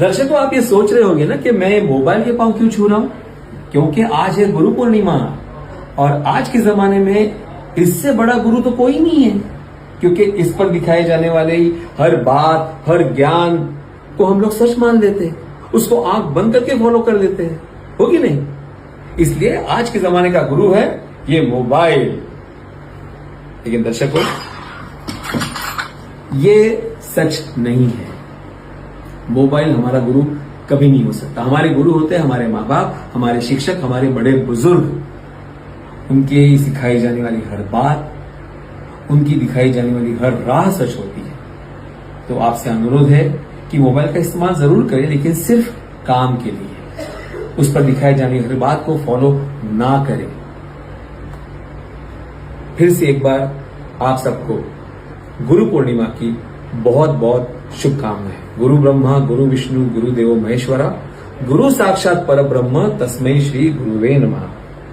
दर्शकों, आप ये सोच रहे होंगे ना कि मैं मोबाइल के पांव क्यों छू रहा हूं, क्योंकि आज है गुरु पूर्णिमा और आज के जमाने में इससे बड़ा गुरु तो कोई नहीं है, क्योंकि इस पर दिखाए जाने वाले हर बात, हर ज्ञान को हम लोग सच मान लेते हैं, उसको आंख बंद करके फॉलो कर लेते हैं, हो कि नहीं? इसलिए आज के जमाने का गुरु है ये मोबाइल। लेकिन दर्शकों, ये सच नहीं है। मोबाइल हमारा गुरु कभी नहीं हो सकता। हमारे गुरु होते हैं हमारे माँ बाप, हमारे शिक्षक, हमारे बड़े बुजुर्ग। उनके सिखाई जाने वाली हर बात, उनकी दिखाई जाने वाली हर राह सच होती है। तो आपसे अनुरोध है कि मोबाइल का इस्तेमाल जरूर करें, लेकिन सिर्फ काम के लिए। उस पर दिखाई जाने वाली हर बात को फॉलो ना करें। फिर से एक बार आप सबको गुरु पूर्णिमा की बहुत बहुत शुभकामनाएं। गुरु ब्रह्मा गुरु विष्णु गुरु देवो महेश्वरा, गुरु साक्षात परब्रह्म, तस्मै श्री गुरुवे नमः।